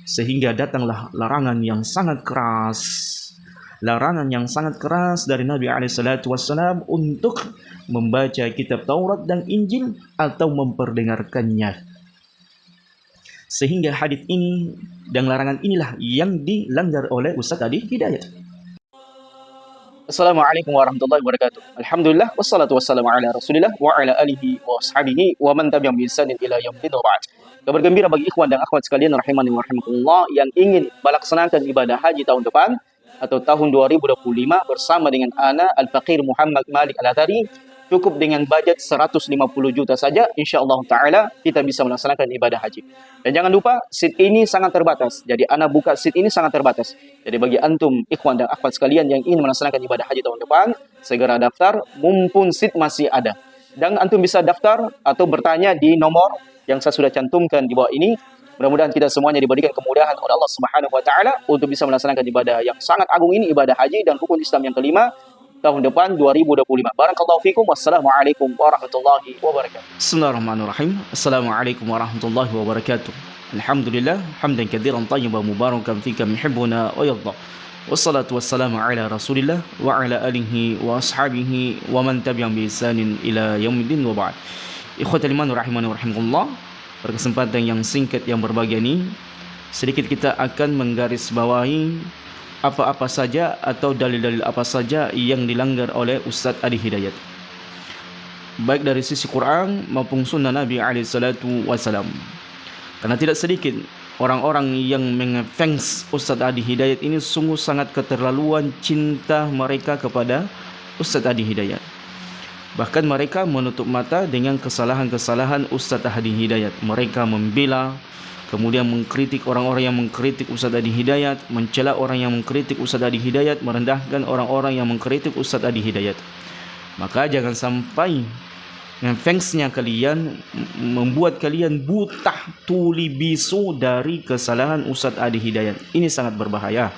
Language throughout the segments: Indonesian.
sehingga datanglah larangan yang sangat keras. Larangan yang sangat keras dari Nabi SAW untuk membaca kitab Taurat dan Injil atau memperdengarkannya. Sehingga hadis ini dan larangan inilah yang dilanggar oleh Ustaz Adi Hidayat. Assalamualaikum warahmatullahi wabarakatuh. Alhamdulillah wassalatu wassalamu ala Rasulillah wa ala alihi wa ashabihi wa man tabi'ahum bi ihsanin ila yaumil ba'd. Kabar gembira bagi ikhwan dan akhwat sekalian rahimani wa rahimakumullah yang ingin melaksanakan ibadah haji tahun depan atau tahun 2025 bersama dengan ana Al-Faqir Muhammad Malik Al-Athari, cukup dengan budget 150 juta saja, insyaallah taala kita bisa melaksanakan ibadah haji. Dan jangan lupa seat ini sangat terbatas. Jadi ana buka seat ini sangat terbatas. Jadi bagi antum ikhwan dan akhwat sekalian yang ingin melaksanakan ibadah haji tahun depan, segera daftar mumpun seat masih ada. Dan antum bisa daftar atau bertanya di nomor yang saya sudah cantumkan di bawah ini. Mudah-mudahan kita semuanya diberikan kemudahan oleh Allah Subhanahu wa taala untuk bisa melaksanakan ibadah yang sangat agung ini, ibadah haji dan rukun Islam yang kelima tahun depan 2025. Barakallahu fikum. Wassalamualaikum warahmatullahi wabarakatuh. Bismillahirrahmanirrahim. Assalamualaikum warahmatullahi wabarakatuh. Alhamdulillah hamdan katsiran thayyiban mubarakan fika yuhibbuna wa yarda. Wassalatu wassalamu ala Rasulillah wa ala alihi wa ashabihi wa man tabi'ahum bi ihsanin ila yaumiddin wa ba'd. Ikhwatal iman rahimani wa rahimakumullah. Pada kesempatan yang singkat yang berbahagia ini, sedikit kita akan menggarisbawahi apa-apa saja atau dalil-dalil apa saja yang dilanggar oleh Ustaz Adi Hidayat, baik dari sisi Quran maupun sunnah Nabi SAW. Karena tidak sedikit orang-orang yang mengefans Ustaz Adi Hidayat ini sungguh sangat keterlaluan cinta mereka kepada Ustaz Adi Hidayat. Bahkan mereka menutup mata dengan kesalahan-kesalahan Ustaz Adi Hidayat. Mereka membela, kemudian mengkritik orang-orang yang mengkritik Ustaz Adi Hidayat, mencela orang yang mengkritik Ustaz Adi Hidayat, merendahkan orang-orang yang mengkritik Ustaz Adi Hidayat. Maka jangan sampai fansnya kalian membuat kalian buta tuli bisu dari kesalahan Ustaz Adi Hidayat. Ini sangat berbahaya,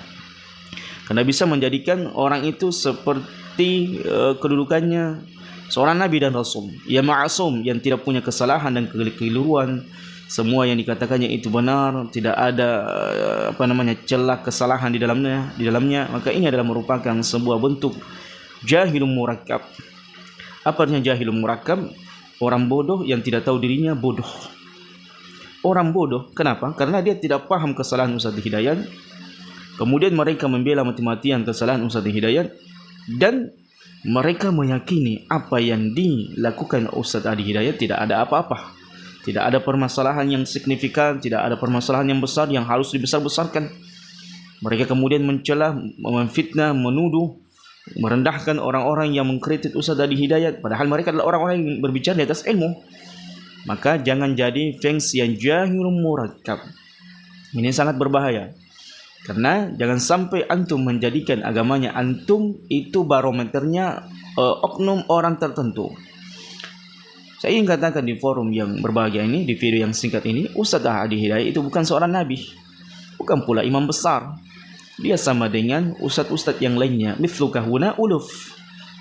karena bisa menjadikan orang itu seperti kedudukannya seorang Nabi dan Rasul yang ma'asum, yang tidak punya kesalahan dan kekeliruan. Semua yang dikatakannya itu benar, tidak ada celah kesalahan di dalamnya. Maka ini adalah merupakan sebuah bentuk jahilun murakkab. Apa artinya jahilun murakkab? Orang bodoh yang tidak tahu dirinya bodoh. Orang bodoh, kenapa? Karena dia tidak paham kesalahan Ustaz Hidayat. Kemudian mereka membela mati-matian kesalahan Ustaz Hidayat, dan mereka meyakini apa yang dilakukan Ustaz Adi Hidayat tidak ada apa-apa. Tidak ada permasalahan yang signifikan, tidak ada permasalahan yang besar yang harus dibesar-besarkan. Mereka kemudian mencela, memfitnah, menuduh, merendahkan orang-orang yang mengkritik Ustaz Adi Hidayat, padahal mereka adalah orang-orang yang berbicara di atas ilmu. Maka jangan jadi fans yang jahilun murakkab. Ini sangat berbahaya. Karena jangan sampai antum menjadikan agamanya antum itu barometernya oknum orang tertentu. Saya ingin katakan di forum yang berbahagia ini, di video yang singkat ini, Ustaz Adi Hidayat itu bukan seorang nabi, bukan pula imam besar. Dia sama dengan ustaz-ustaz yang lainnya, mithluka huna uluf.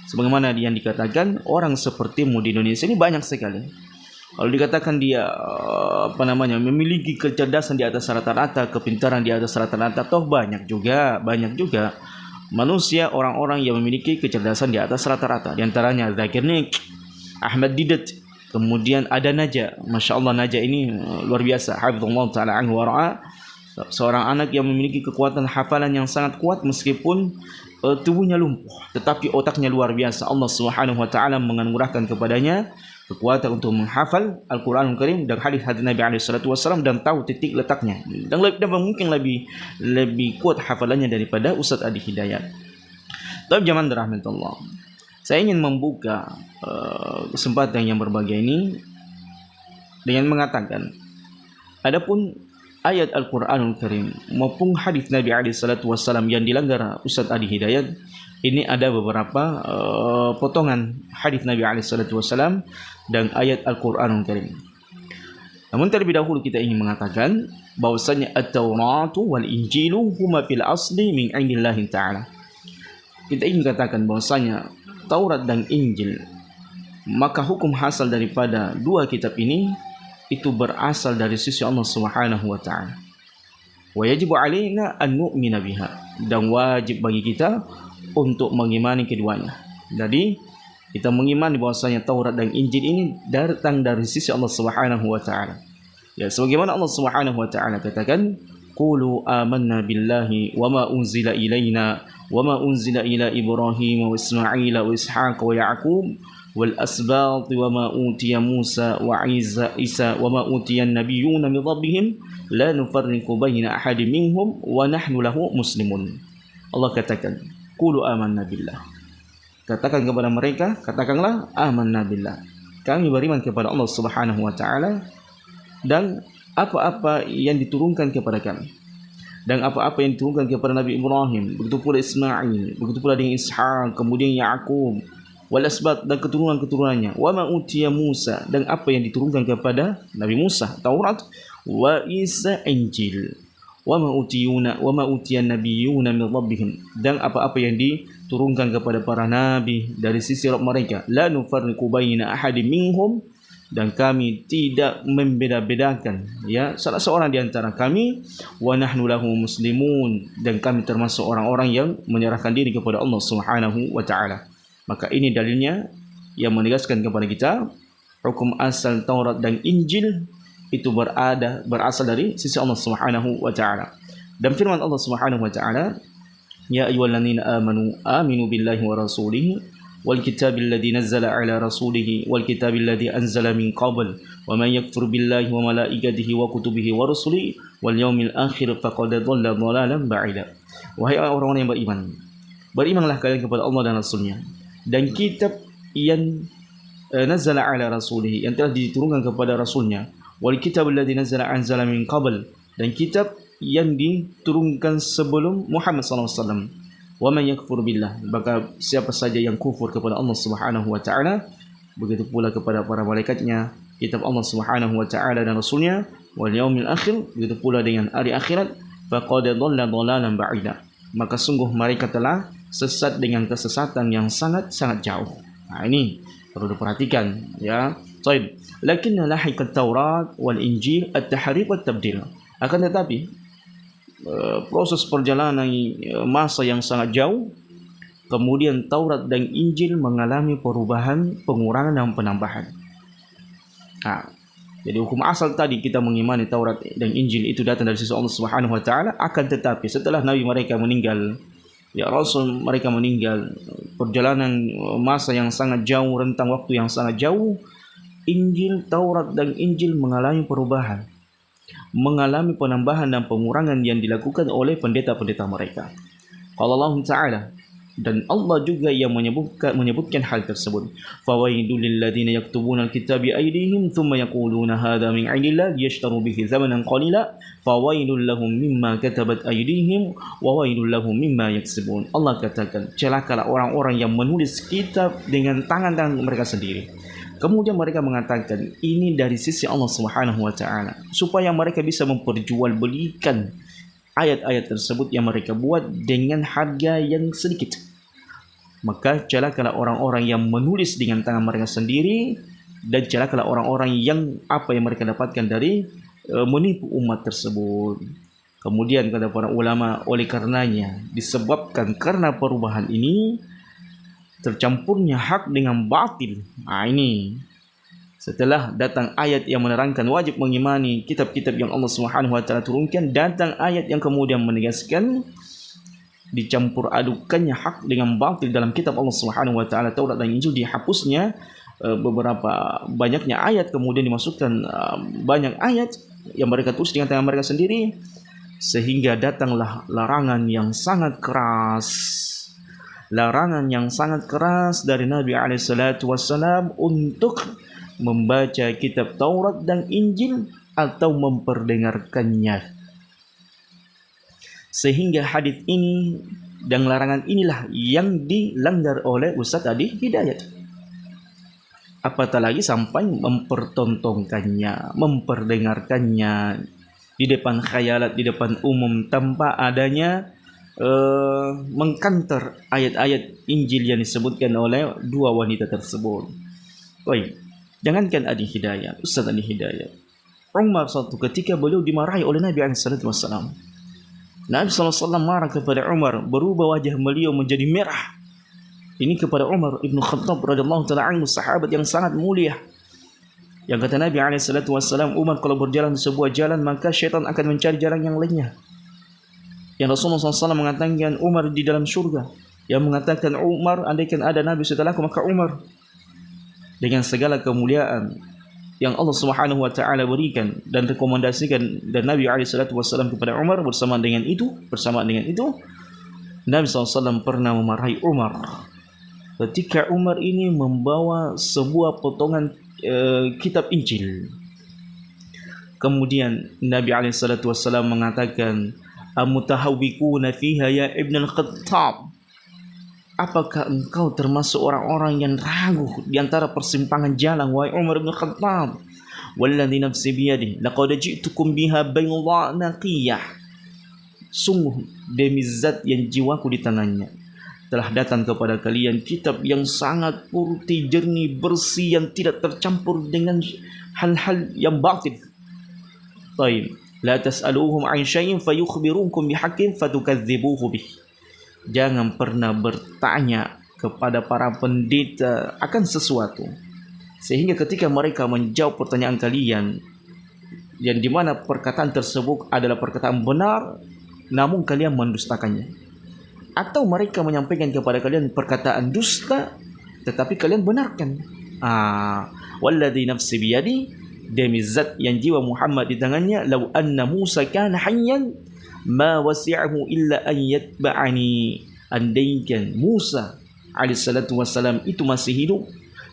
Sebagaimana yang dikatakan, orang sepertimu di Indonesia ini banyak sekali. Kalau dikatakan dia memiliki kecerdasan di atas rata-rata, kepintaran di atas rata-rata, toh banyak juga manusia, orang-orang yang memiliki kecerdasan di atas rata-rata. Di antaranya Zakir Naik, Ahmad Didat, kemudian ada Naja. Masya Allah, Naja ini luar biasa. Hafizullah ta'ala anhu wa ra'a. Seorang anak yang memiliki kekuatan hafalan yang sangat kuat meskipun tubuhnya lumpuh, tetapi otaknya luar biasa. Allah Subhanahu wa taala menganugerahkan kepadanya kekuatan untuk menghafal Al-Qur'anul Karim dan hadis-hadis Nabi SAW, dan tahu titik letaknya, dan mungkin lebih kuat hafalannya daripada Ustaz Adi Hidayat. Tapi zaman rahmatullah, saya ingin membuka kesempatan yang berbahagia ini dengan mengatakan, adapun ayat Al-Quranul Karim maupun hadis Nabi SAW yang dilanggar Ustaz Adi Hidayat, ini ada beberapa potongan hadis Nabi SAW dan ayat Al-Quranul Karim. Namun terlebih dahulu kita ingin mengatakan bahwasanya At-Tauratu wal Injilu huma fil asli min indillahi ta'ala. Kita ingin katakan bahwasanya Taurat dan Injil, maka hukum hasil daripada dua kitab ini itu berasal dari sisi Allah Subhanahu wa taala. Wa yajibu alaina an nu'mina biha, dan wajib bagi kita untuk mengimani keduanya. Jadi kita mengimani bahwasanya Taurat dan Injil ini datang dari sisi Allah Subhanahu wa taala. Ya, sebagaimana Allah Subhanahu wa taala katakan, qulu amanna billahi wama unzila ilaina wama unzila ila Ibrahim wa Ismail wa Ishaq wa Yaqub wal asbat wama utiya Musa wa Isa wama utiya an-nabiyyuna min rabbihim la nufarriqu baina ahadin minhum wa nahnu lahu muslimun. Allah katakan, qulu amanna billah. Katakan kepada mereka, katakanlah amanna billah. Kami beriman kepada Allah Subhanahu wa taala dan apa-apa yang diturunkan kepada kami, dan apa-apa yang diturunkan kepada Nabi Ibrahim, begitu pula Ismail, begitu pula dengan Ishaq, kemudian Yaqub, wal asbat, dan keturunan-keturunannya, wa ma utiya Musa, dan apa yang diturunkan kepada Nabi Musa, Taurat, wa Isa, Injil, wa ma utiya nabiyyuna min rabbihim, dan apa-apa yang diturunkan kepada para nabi dari sisi Rabb mereka, la nufarriqu baina ahadin minhum, dan kami tidak membeda-bedakan ya salah seorang di antara kami, wa nahnu lahu muslimun, dan kami termasuk orang-orang yang menyerahkan diri kepada Allah Subhanahu wa taala. Maka ini dalilnya yang menegaskan kepada kita hukum asal Taurat dan Injil itu berasal dari sisi Allah Subhanahu wa taala. Dan firman Allah Subhanahu wa taala, ya ayyuhalladzina aminu billahi wa rasulihi wal kitabil ladzi nazzala ala rasulih wal kitabil ladzi anzala min qabl wa man yakfur billahi wa malaikatihi wa kutubihi wa rusulihi wal yaumil akhir faqad dhalla dhalalan ba'ida. Wahai orang-orang yang beriman, berimanlah kalian kepada Allah dan Rasulnya, dan kitab yang nazzala ala rasulih, yang telah diturunkan kepada Rasulnya, wal kitabil ladzi anzala min qabl, dan kitab yang diturunkan sebelum Muhammad sallallahu alaihi wasallam. Wa man yakfur billah, maka siapa saja yang kufur kepada Allah Subhanahu wa taala, begitu pula kepada para malaikatnya, kitab Allah Subhanahu wa taala dan Rasulnya, wal yaumil akhir, begitu pula dengan hari akhirat, faqad dhalla dhalalan ba'ida, maka sungguh mereka telah sesat dengan kesesatan yang sangat-sangat jauh. Nah, ini perlu diperhatikan ya. Baik, lakinna lahiqat Taurat wal Injil at-tahrif wat tabdil. Akan tetapi proses perjalanan masa yang sangat jauh, kemudian Taurat dan Injil mengalami perubahan, pengurangan dan penambahan. Nah, jadi hukum asal tadi kita mengimani Taurat dan Injil itu datang dari sisi Allah Subhanahu wa taala, akan tetapi setelah nabi mereka meninggal, ya rasul mereka meninggal, perjalanan masa yang sangat jauh, rentang waktu yang sangat jauh, Injil, Taurat dan Injil mengalami perubahan, mengalami penambahan dan pengurangan yang dilakukan oleh pendeta-pendeta mereka. Qala Allah Ta'ala, dan Allah juga yang menyebutkan hal tersebut. Fawaidul lil ladzina yaktubuna al-kitaba bi aydihim thumma yaquluna hadza min 'indillah liyashtaru bihi thamanan qalila fawaidul lahum mimma katabat aydihim wa waidul lahum mimma yaksubun. Allah katakan, celakalah orang-orang yang menulis kitab dengan tangan-tangan mereka sendiri, kemudian mereka mengatakan ini dari sisi Allah Subhanahu wa taala, supaya mereka bisa memperjualbelikan ayat-ayat tersebut yang mereka buat dengan harga yang sedikit. Maka celakalah orang-orang yang menulis dengan tangan mereka sendiri, dan celakalah orang-orang yang apa yang mereka dapatkan dari menipu umat tersebut. Kemudian kata para ulama, oleh karenanya disebabkan karena perubahan ini tercampurnya hak dengan batil. Nah, ini setelah datang ayat yang menerangkan wajib mengimani kitab-kitab yang Allah Subhanahu wa taala turunkan, datang ayat yang kemudian menegaskan dicampur adukannya hak dengan batil dalam kitab Allah Subhanahu wa taala Taurat dan Injil, dihapusnya beberapa banyaknya ayat, kemudian dimasukkan banyak ayat yang mereka tulis dengan tangan mereka sendiri, sehingga datanglah larangan yang sangat keras dari Nabi SAW untuk membaca kitab Taurat dan Injil atau memperdengarkannya. Sehingga hadis ini dan larangan inilah yang dilanggar oleh Ustaz Adi Hidayat. Apatah lagi sampai mempertontonkannya, memperdengarkannya di depan khayalat, di depan umum, tanpa adanya mengkanter ayat-ayat Injil yang disebutkan oleh dua wanita tersebut. Baik, jangankan Adi Hidayat, Ustaz Adi Hidayat, Umar suatu ketika beliau dimarahi oleh Nabi SAW. Nabi SAW marah kepada Umar, berubah wajah beliau menjadi merah. Ini kepada Umar ibn Khattab radhiyallahu taala anhu, sahabat yang sangat mulia. Yang kata Nabi SAW, Umar kalau berjalan di sebuah jalan maka syaitan akan mencari jalan yang lainnya. Yang Rasulullah SAW mengatakan Umar di dalam surga. Yang mengatakan Umar, andaikan ada Nabi setelahku maka Umar. Dengan segala kemuliaan yang Allah Subhanahu wa taala berikan dan rekomendasikan dan Nabi SAW kepada Umar, bersamaan dengan itu Nabi SAW pernah memarahi Umar ketika Umar ini membawa sebuah potongan kitab Injil. Kemudian Nabi SAW mengatakan, amutahawwikuna fiha ya Ibn al-Khattab, apakah engkau termasuk orang-orang yang ragu di antara persimpangan jalan, wahai Umar bin Khattab? Walladzi nafsi biyadihi laqad ji'tukum biha bayda naqiyah, sungguh demi zat yang jiwaku di tangannya, telah datang kepada kalian kitab yang sangat putih, jernih, bersih, yang tidak tercampur dengan hal-hal yang batil. Baik, la tas'aluhum 'an syai'in fayukhbirukum bihaqqin fatukadzibuhu bih. Jangan pernah bertanya kepada para pendeta akan sesuatu, sehingga ketika mereka menjawab pertanyaan kalian, yang dimana perkataan tersebut adalah perkataan benar, namun kalian mendustakannya. Atau mereka menyampaikan kepada kalian perkataan dusta, tetapi kalian benarkan. Walladzi nafsi biyadi, demi zat yang jiwa Muhammad di tangannya, law anna Musa kana hayyan ma wasi'ahu illa an yatba'ani. Andaikan Musa alaihissalatu wassalam itu masih hidup,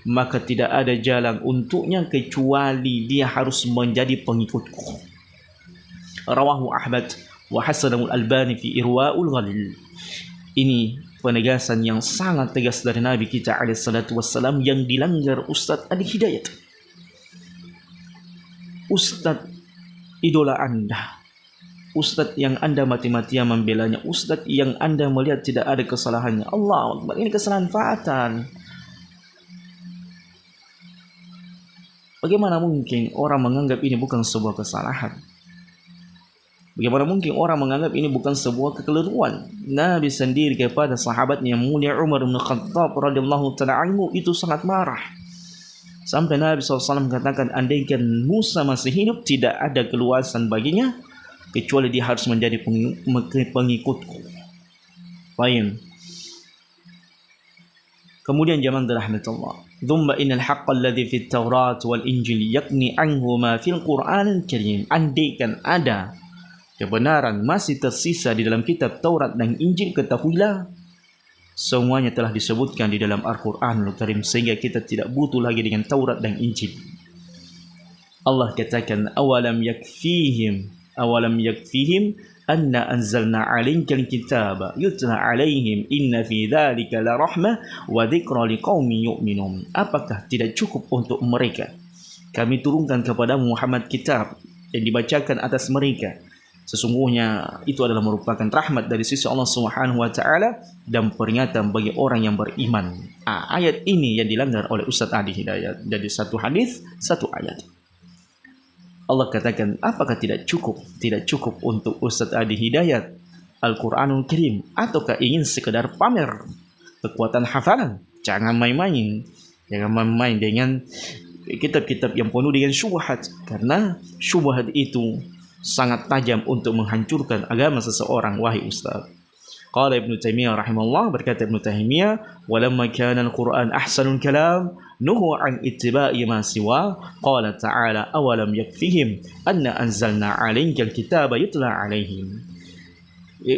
maka tidak ada jalan untuknya kecuali dia harus menjadi pengikutku. Rawahu Ahmad wa hasanahu al-Albani fi Irwaul Ghalil. Ini penegasan yang sangat tegas dari Nabi kita alaihissalatu wassalam yang dilanggar Ustadz Adi Hidayat. Ustadz idola Anda, Ustadz yang Anda mati-matian membelanya, Ustadz yang Anda melihat tidak ada kesalahannya. Allah Akbar, ini kesalahan fatal. Bagaimana mungkin orang menganggap ini bukan sebuah kesalahan? Bagaimana mungkin orang menganggap ini bukan sebuah kekeliruan? Nabi sendiri kepada sahabatnya yang mulia Umar bin Khattab radhiyallahu taala anhu itu sangat marah. Sampai Nabi SAW mengatakan, andaikan Musa masih hidup, tidak ada keluasan baginya kecuali dia harus menjadi pengikutku. Baik. Kemudian jamaah rahmatullah, "Dzumma innal haqqal ladzi fit Taurat wal Injil yakni anhu ma fil Qur'anil Karim." Andaikan ada kebenaran masih tersisa di dalam kitab Taurat dan Injil, ketahuilah semuanya telah disebutkan di dalam Al-Qur'anul Karim, sehingga kita tidak butuh lagi dengan Taurat dan Injil. Allah katakan, awalam yakfihim anna anzalna 'alaikal kitaba yutla 'alaihim inna fi dzalika la rahmah wa dzikra liqaumin yu'minun. Apakah tidak cukup untuk mereka kami turunkan kepada Muhammad kitab yang dibacakan atas mereka, sesungguhnya itu adalah merupakan rahmat dari sisi Allah Subhanahu wa taala dan peringatan bagi orang yang beriman. Ayat ini yang dilanggar oleh Ustadz Adi Hidayat. Jadi satu hadis, satu ayat. Allah katakan, apakah tidak cukup untuk Ustadz Adi Hidayat Al-Quranul Karim, ataukah ingin sekedar pamer kekuatan hafalan? Jangan main-main dengan kitab-kitab yang penuh dengan syubhat, karena syubhat itu sangat tajam untuk menghancurkan agama seseorang, wahai Ustaz. Qala Ibnu Taimiyah rahimahullah, berkata Ibnu Taimiyah, walamma kana al-Qur'an ahsanul kalam nuhu an ittiba'i ma siwa, qala ta'ala awalam yakfihim anna anzalna 'alaikal kitaba yutla 'alaihim.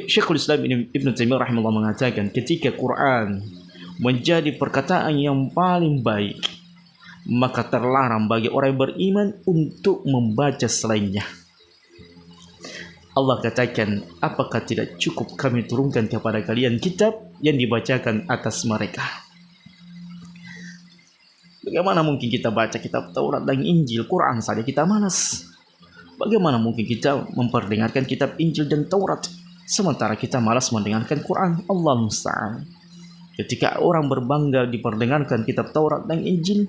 Syekhul Islam Ibnu Taimiyah rahimahullah mengatakan, ketika Quran menjadi perkataan yang paling baik, maka terlarang bagi orang yang beriman untuk membaca selainnya. Allah katakan, apakah tidak cukup kami turunkan kepada kalian kitab yang dibacakan atas mereka? Bagaimana mungkin kita baca kitab Taurat dan Injil, Quran saja kita malas? Bagaimana mungkin kita memperdengarkan kitab Injil dan Taurat sementara kita malas mendengarkan Quran? Allah musta'an. Ketika orang berbangga diperdengarkan kitab Taurat dan Injil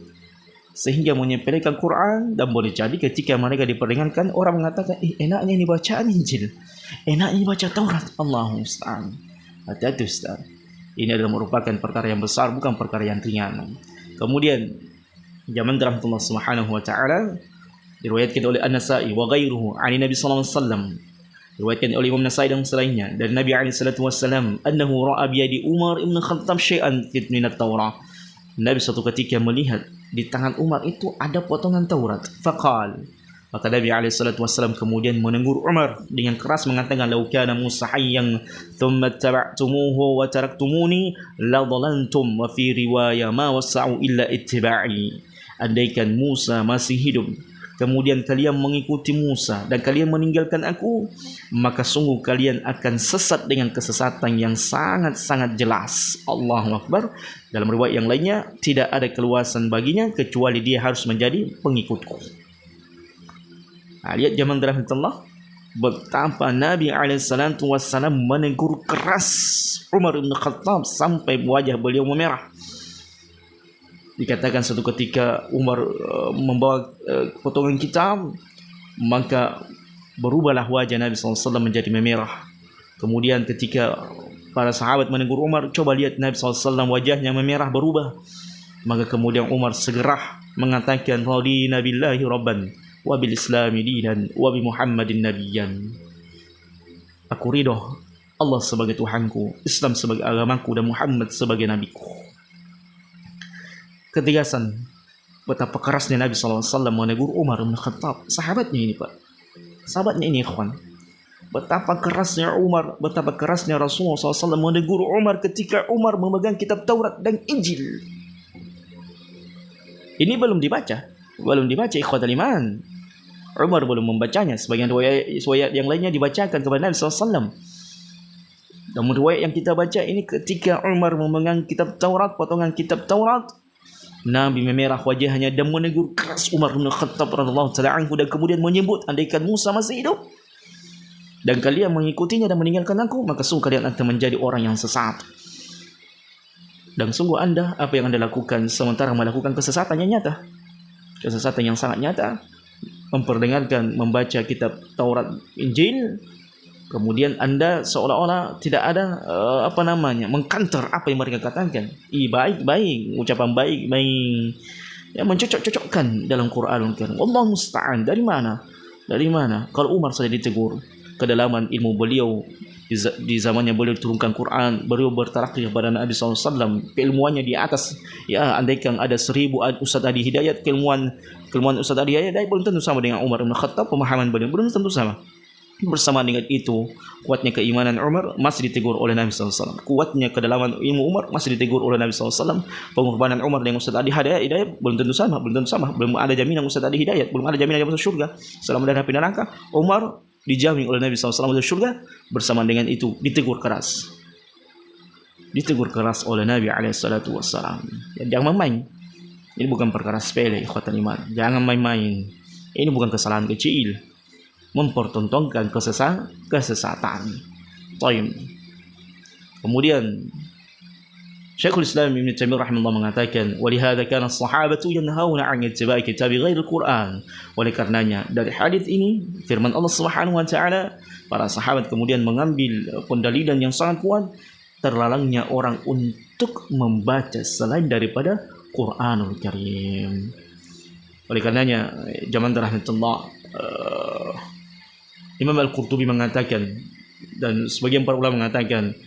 sehingga menyepelekan Quran, dan boleh jadi ketika mereka diperdengarkan orang mengatakan, enaknya ini bacaan Injil, enaknya baca Taurat. Allahu musta'an. Hati-hati Ustaz. Ini adalah merupakan perkara yang besar, bukan perkara yang ringan. Kemudian zaman rahmatullah subhanahu wa ta'ala diriwayatkan oleh An-Nasa'i wa ghairuhu 'ani Nabi sallallahu alaihi wasallam, diriwayatkan oleh Imam Nasa'i dan selainnya dari Nabi alaihi salatu wasallam, annahu ra'a bi yadi Umar ibn Khattab syai'an min at-Taurah. Nabi suatu ketika melihat di tangan Umar itu ada potongan Taurat. Faqal, maka Nabi alaihi salatu wasallam kemudian menegur Umar dengan keras mengatakan, "Lau kana Musa hayyan thumma ittaba'tumuhu wa taraktumuni la dhalaltum, wa fi riwayah ma wasa'u illa ittiba'i." Andaikan Musa masih hidup, kemudian kalian mengikuti Musa dan kalian meninggalkan aku, maka sungguh kalian akan sesat dengan kesesatan yang sangat-sangat jelas. Allahu Akbar. Dalam riwayat yang lainnya, tidak ada keluasan baginya kecuali dia harus menjadi pengikutku. Nah, lihat zaman rahmatullah betapa Nabi SAW menegur keras Umar bin Khattab sampai wajah beliau memerah. Dikatakan suatu ketika Umar membawa potongan kitab, maka berubahlah wajah Nabi SAW menjadi memerah. Kemudian ketika para sahabat menegur Umar, coba lihat Nabi SAW wajahnya memerah berubah. Maka kemudian Umar segera mengatakan, radina billahi rabban wa bil islami dinan wa bi Muhammadin nabiyyan. Aku ridho Allah sebagai Tuhanku, Islam sebagai agamaku, dan Muhammad sebagai nabiku. Ketegasan betapa kerasnya Nabi SAW menegur Umar bin Khattab. Sahabatnya ini Pak, sahabatnya ini ikhwan. Betapa kerasnya Umar, betapa kerasnya Rasulullah SAW menegur Umar ketika Umar memegang kitab Taurat dan Injil. Ini belum dibaca ikhwatul iman. Umar belum membacanya. Sebagian riwayat yang lainnya dibacakan kepada Nabi SAW. Namun riwayat yang kita baca ini ketika Umar memegang kitab Taurat, potongan kitab Taurat, Nabi memerah wajahnya dan menegur keras Umar bin Khattab radhiyallahu ta'ala anhu, dan kemudian menyebut, andaikan Musa masih hidup dan kalian mengikutinya dan meninggalkan aku, maka sungguh kalian akan menjadi orang yang sesat. Dan sungguh Anda, apa yang Anda lakukan sementara melakukan kesesatan yang nyata, kesesatan yang sangat nyata, memperdengarkan, membaca kitab Taurat Injil, kemudian Anda seolah-olah tidak ada mengkanter apa yang mereka katakan. Baik-baik, ucapan baik-baik, ya, mencocok-cocokkan dalam Quran Karim. Allah musta'an. Dari mana? Kalau Umar saja ditegur, kedalaman ilmu beliau di zamannya beliau turunkan Quran, beliau bertarakki kepada Nabi SAW, keilmuannya di atas, ya, andaikan ada 1000 Ustaz Adi Hidayat, keilmuan Ustaz Adi Hidayat belum tentu sama dengan Umar bin Khattab, pemahaman beliau belum tentu sama. Bersama dengan itu, kuatnya keimanan Umar masih ditegur oleh Nabi SAW. Kuatnya kedalaman ilmu Umar masih ditegur oleh Nabi SAW. Pengorbanan Umar dengan Ustaz Adi Hidayat belum tentu sama. Belum ada jaminan Ustaz Adi Hidayat, belum ada jaminan dia masuk surga selama dari api neraka. Umar dijamin oleh Nabi SAW masuk surga. Bersama dengan itu ditegur keras oleh Nabi SAW. Jangan main. Ini bukan perkara sepele, ikhwatul iman. Jangan main-main. Ini bukan kesalahan kecil, mempertontonkan kesesatan. Tayyib. Kemudian Syekhul Islam Ibnu Taimiyah rahimahullah mengatakan, "Walihada kana as-sahabatu yanhauna 'an ittiba'i kitabi ghairil Qur'an." Oleh karenanya dari hadis ini, firman Allah Subhanahu wa taala, para sahabat kemudian mengambil pendalilan yang sangat kuat terlarangnya orang untuk membaca selain daripada Qur'anul Karim. Oleh karenanya zaman rahmatullah Imam Al-Qurtubi mengatakan, dan sebagian para ulama mengatakan,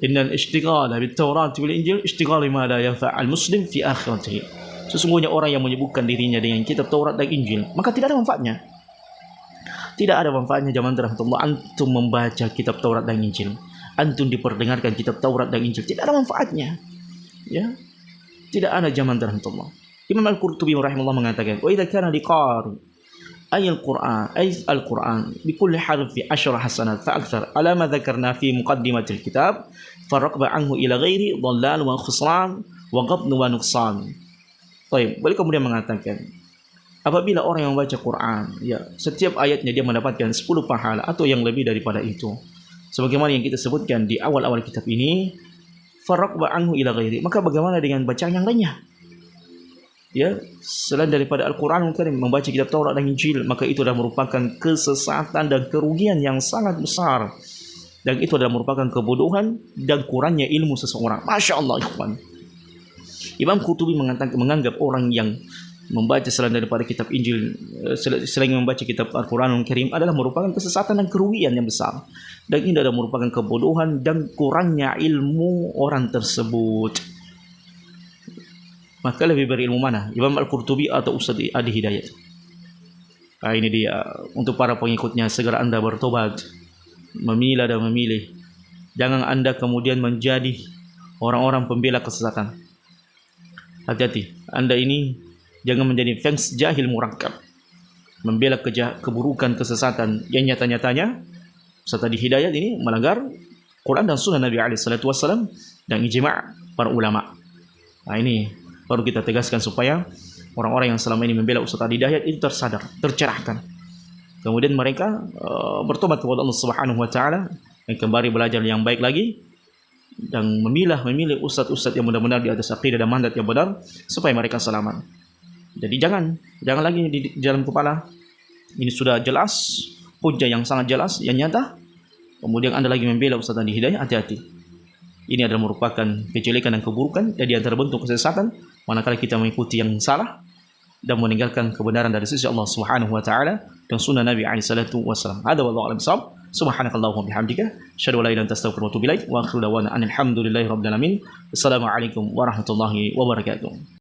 innal ishtighala bit Taurat wal Injil ishtighala ma la yanfa'al muslim fi akhiratihi. Sesungguhnya orang yang menyibukkan dirinya dengan kitab Taurat dan Injil, maka tidak ada manfaatnya. Tidak ada manfaatnya zaman rahmatullah antum membaca kitab Taurat dan Injil. Antum diperdengarkan kitab Taurat dan Injil, tidak ada manfaatnya. Ya. Tidak ada zaman rahmatullah. Imam Al-Qurtubi rahimahullah mengatakan, "Wa idza kana liqari al-Quran bikulli harfi 10 hasanat fa akthar ala ma dzakarna fi muqaddimatil kitab faraqba anhu ila ghairi dhallal wa khusran wa qabn wa nuqsan." Baik, beliau kemudian mengatakan, apabila orang yang membaca Quran, ya, setiap ayatnya dia mendapatkan 10 pahala atau yang lebih daripada itu. Sebagaimana yang kita sebutkan di awal-awal kitab ini, faraqba anhu ila ghairi, maka bagaimana dengan bacaan yang lainnya? ya, selain daripada Al-Quranul Karim, membaca kitab Taurat dan Injil, maka itu adalah merupakan kesesatan dan kerugian yang sangat besar, dan itu adalah merupakan kebodohan dan kurangnya ilmu seseorang. Masya Allah, ikhwan. Imam Qurtubi menganggap orang yang membaca selain daripada kitab Injil, selain membaca kitab Al-Quranul Karim, adalah merupakan kesesatan dan kerugian yang besar, dan ini adalah merupakan kebodohan dan kurangnya ilmu orang tersebut. Maka lebih berilmu mana, Imam Al-Qurtubi atau Ustaz Adi Hidayat? Nah, ini dia. Untuk para pengikutnya, segera Anda bertobat, memilah dan memilih. Jangan Anda kemudian menjadi orang-orang pembela kesesatan. Hati-hati, Anda ini jangan menjadi fans jahil murakkab, membela keburukan, kesesatan yang nyata-nyatanya Ustaz Adi Hidayat ini melanggar Quran dan Sunnah Nabi SAW dan ijma' para ulama. Nah, ini baru kita tegaskan supaya orang-orang yang selama ini membela Ustaz Adi Hidayat itu tersadar, tercerahkan. Kemudian mereka bertobat kepada Allah Subhanahu wa taala dan kembali belajar yang baik lagi, dan memilih ustaz-ustaz yang benar-benar di atas aqidah dan manhaj yang benar supaya mereka selamat. Jadi jangan lagi di dalam kepala ini sudah jelas, hujah yang sangat jelas, yang nyata, kemudian Anda lagi membela Ustaz Adi Hidayat. Hati-hati. Ini adalah merupakan kejelekan dan keburukan, dan di antara bentuk kesesatan manakala kita mengikuti yang salah dan meninggalkan kebenaran dari sisi Allah Subhanahu wa taala dan sunnah Nabi alaihi salatu wasallam. Hada wallahu a'lam bissawab. Subhanakallahumma bihamdika asyhadu an la ilaha illa anta astaghfiruka wa atubu ilaik wa akhiru da'wana alhamdulillahi rabbil alamin. Assalamualaikum warahmatullahi wabarakatuh.